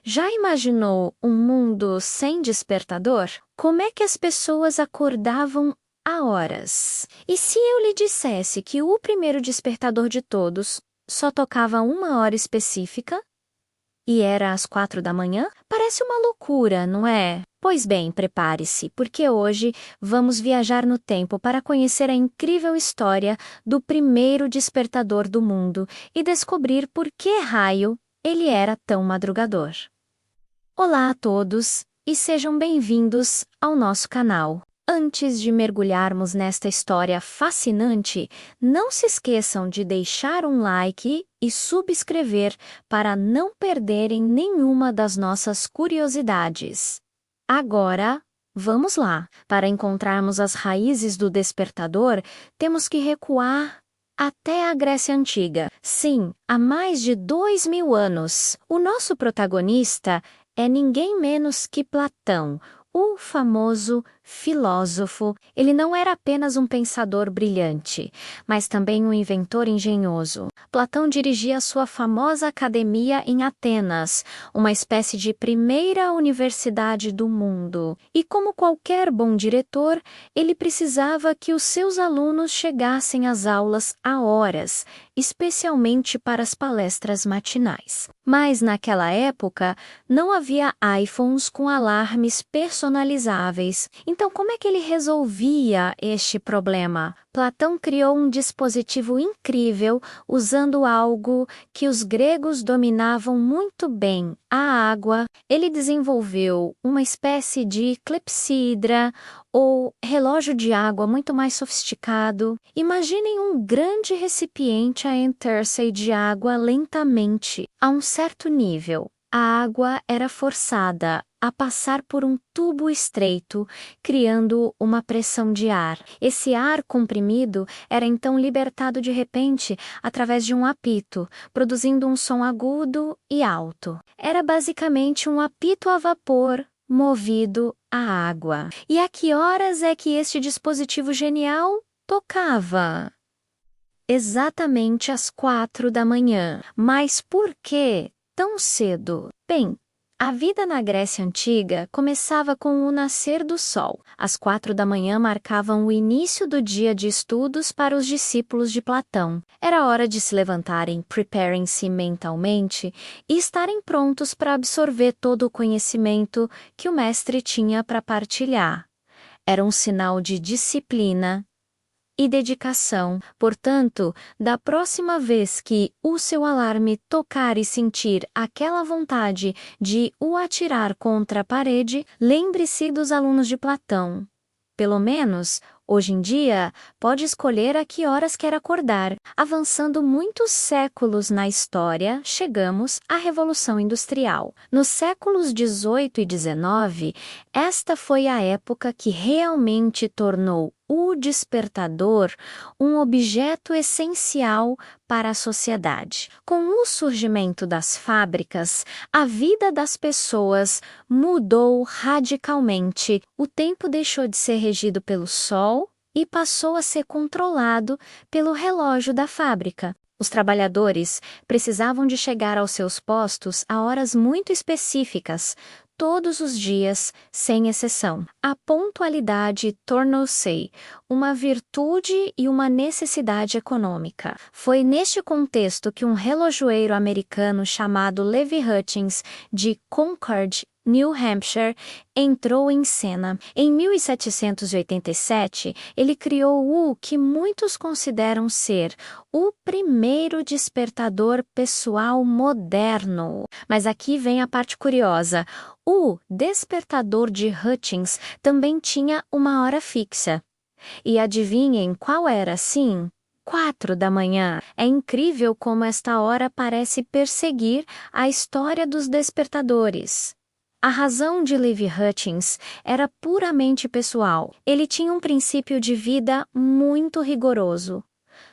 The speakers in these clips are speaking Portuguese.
Já imaginou um mundo sem despertador? Como é que as pessoas acordavam há horas? E se eu lhe dissesse que o primeiro despertador de todos só tocava uma hora específica e era às 4 da manhã? Parece uma loucura, não é? Pois bem, prepare-se, porque hoje vamos viajar no tempo para conhecer a incrível história do primeiro despertador do mundo e descobrir por que raio ele era tão madrugador. Olá a todos e sejam bem-vindos ao nosso canal. Antes de mergulharmos nesta história fascinante, não se esqueçam de deixar um like e subscrever para não perderem nenhuma das nossas curiosidades. Agora, vamos lá! Para encontrarmos as raízes do despertador, temos que recuar até a Grécia Antiga. Sim, há mais de 2000 anos. O nosso protagonista é ninguém menos que Platão, o famoso filósofo. Ele não era apenas um pensador brilhante, mas também um inventor engenhoso. Platão dirigia sua famosa academia em Atenas, uma espécie de primeira universidade do mundo. E como qualquer bom diretor, ele precisava que os seus alunos chegassem às aulas a horas, especialmente para as palestras matinais. Mas naquela época, não havia iPhones com alarmes personalizáveis. Então, como é que ele resolvia este problema? Platão criou um dispositivo incrível usando algo que os gregos dominavam muito bem, a água. Ele desenvolveu uma espécie de clepsidra ou relógio de água muito mais sofisticado. Imaginem um grande recipiente a encher-se de água lentamente, a um certo nível. A água era forçada a passar por um tubo estreito, criando uma pressão de ar. Esse ar comprimido era então libertado de repente através de um apito, produzindo um som agudo e alto. Era basicamente um apito a vapor movido a água. E a que horas é que este dispositivo genial tocava? Exatamente às 4 da manhã. Mas por que tão cedo? Bem, a vida na Grécia Antiga começava com o nascer do sol. As 4 da manhã marcavam o início do dia de estudos para os discípulos de Platão. Era hora de se levantarem, preparem-se mentalmente e estarem prontos para absorver todo o conhecimento que o mestre tinha para partilhar. Era um sinal de disciplina e dedicação. Portanto, da próxima vez que o seu alarme tocar e sentir aquela vontade de o atirar contra a parede, lembre-se dos alunos de Platão. Pelo menos, hoje em dia, pode escolher a que horas quer acordar. Avançando muitos séculos na história, chegamos à Revolução Industrial. Nos séculos 18 e 19, esta foi a época que realmente tornou o despertador um objeto essencial para a sociedade. Com o surgimento das fábricas, a vida das pessoas mudou radicalmente. O tempo deixou de ser regido pelo sol e passou a ser controlado pelo relógio da fábrica. Os trabalhadores precisavam de chegar aos seus postos a horas muito específicas, todos os dias, sem exceção. A pontualidade tornou-se uma virtude e uma necessidade econômica. Foi neste contexto que um relojoeiro americano chamado Levi Hutchins, de Concord, New Hampshire, entrou em cena. Em 1787, ele criou o que muitos consideram ser o primeiro despertador pessoal moderno. Mas aqui vem a parte curiosa. O despertador de Hutchins também tinha uma hora fixa. E adivinhem qual era, sim? 4 da manhã. É incrível como esta hora parece perseguir a história dos despertadores. A razão de Levi Hutchins era puramente pessoal. Ele tinha um princípio de vida muito rigoroso: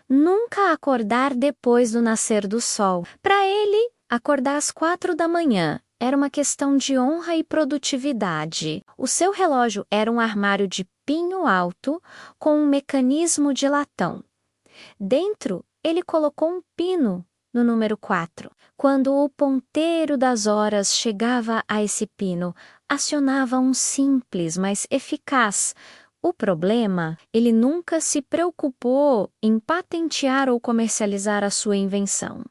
nunca acordar depois do nascer do sol. Para ele, acordar às 4 da manhã era uma questão de honra e produtividade. O seu relógio era um armário de pinho alto com um mecanismo de latão. Dentro, ele colocou um pino no número 4. Quando o ponteiro das horas chegava a esse pino, acionava um simples, mas eficaz. O problema, ele nunca se preocupou em patentear ou comercializar a sua invenção.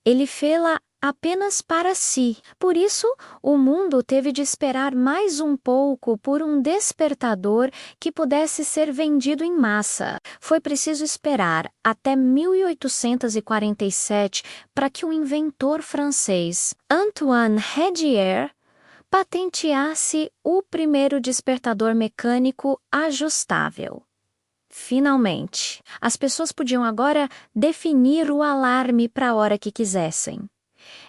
Ele fê-la apenas para si. Por isso, o mundo teve de esperar mais um pouco por um despertador que pudesse ser vendido em massa. Foi preciso esperar até 1847 para que o inventor francês Antoine Hédier patenteasse o primeiro despertador mecânico ajustável. Finalmente, as pessoas podiam agora definir o alarme para a hora que quisessem.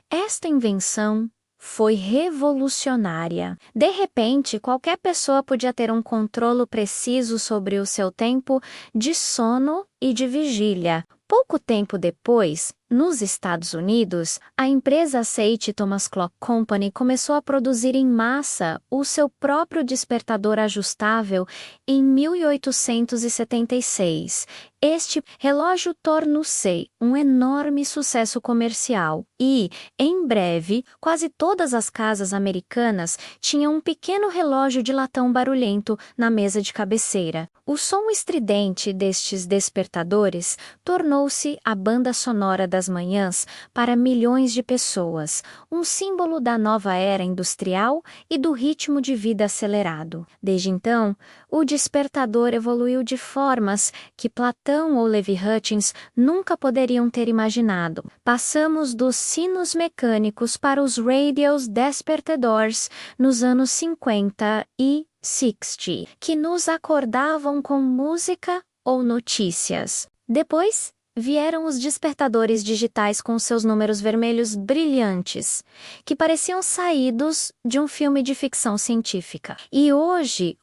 Esta invenção foi revolucionária. De repente, qualquer pessoa podia ter um controle preciso sobre o seu tempo de sono e de vigília. Pouco tempo depois, nos Estados Unidos, a empresa Seydt Thomas Clock Company começou a produzir em massa o seu próprio despertador ajustável em 1876. Este relógio tornou-se um enorme sucesso comercial e, em breve, quase todas as casas americanas tinham um pequeno relógio de latão barulhento na mesa de cabeceira. O som estridente destes despertadores tornou-se a banda sonora das manhãs para milhões de pessoas, um símbolo da nova era industrial e do ritmo de vida acelerado. Desde então, o despertador evoluiu de formas que Platão ou Levi Hutchins nunca poderiam ter imaginado. Passamos dos sinos mecânicos para os radios despertadores nos anos 50 e 60, que nos acordavam com música ou notícias. Depois, vieram os despertadores digitais com seus números vermelhos brilhantes, que pareciam saídos de um filme de ficção científica. E hoje,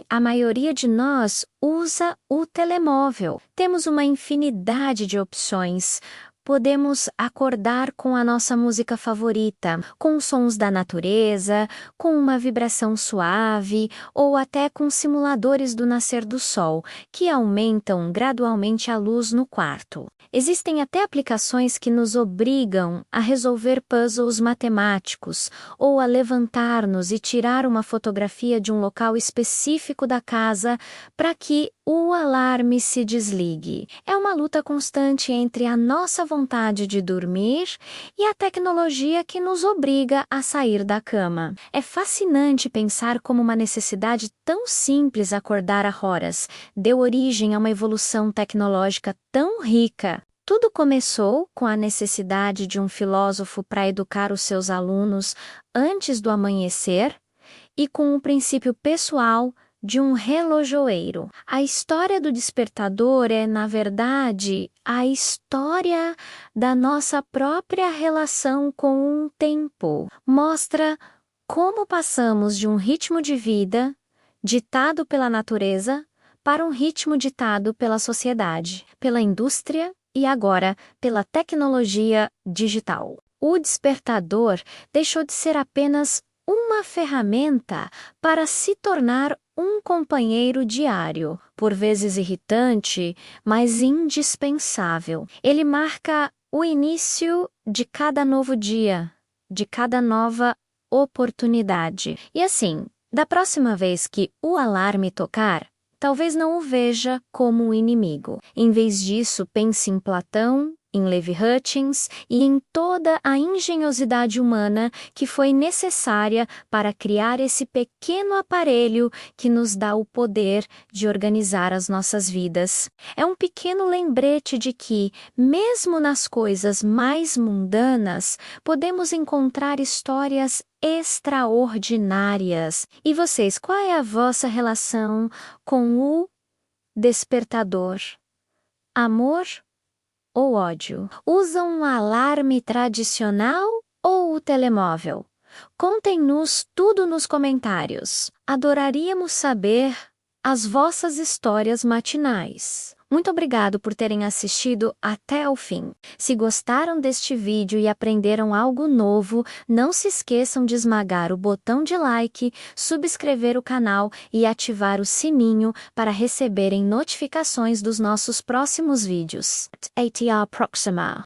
a maioria de nós usa o telemóvel. Temos uma infinidade de opções. Podemos acordar com a nossa música favorita, com sons da natureza, com uma vibração suave ou até com simuladores do nascer do sol, que aumentam gradualmente a luz no quarto. Existem até aplicações que nos obrigam a resolver puzzles matemáticos ou a levantar-nos e tirar uma fotografia de um local específico da casa para que o alarme se desligue. É uma luta constante entre a nossa vontade de dormir e a tecnologia que nos obriga a sair da cama. É fascinante pensar como uma necessidade tão simples acordar a horas deu origem a uma evolução tecnológica tão rica. Tudo começou com a necessidade de um filósofo para educar os seus alunos antes do amanhecer e com o princípio pessoal de um relojoeiro. A história do despertador é, na verdade, a história da nossa própria relação com o tempo. Mostra como passamos de um ritmo de vida ditado pela natureza para um ritmo ditado pela sociedade, pela indústria e agora pela tecnologia digital. O despertador deixou de ser apenas uma ferramenta para se tornar um companheiro diário, por vezes irritante, mas indispensável. Ele marca o início de cada novo dia, de cada nova oportunidade. E assim, da próxima vez que o alarme tocar, talvez não o veja como um inimigo. Em vez disso, pense em Platão, em Levi Hutchins e em toda a engenhosidade humana que foi necessária para criar esse pequeno aparelho que nos dá o poder de organizar as nossas vidas. É um pequeno lembrete de que, mesmo nas coisas mais mundanas, podemos encontrar histórias extraordinárias. E vocês, qual é a vossa relação com o despertador? Amor ou ódio? Usam um alarme tradicional ou o telemóvel? Contem-nos tudo nos comentários. Adoraríamos saber as vossas histórias matinais. Muito obrigado por terem assistido até o fim. Se gostaram deste vídeo e aprenderam algo novo, não se esqueçam de esmagar o botão de like, subscrever o canal e ativar o sininho para receberem notificações dos nossos próximos vídeos. ATR Proxima.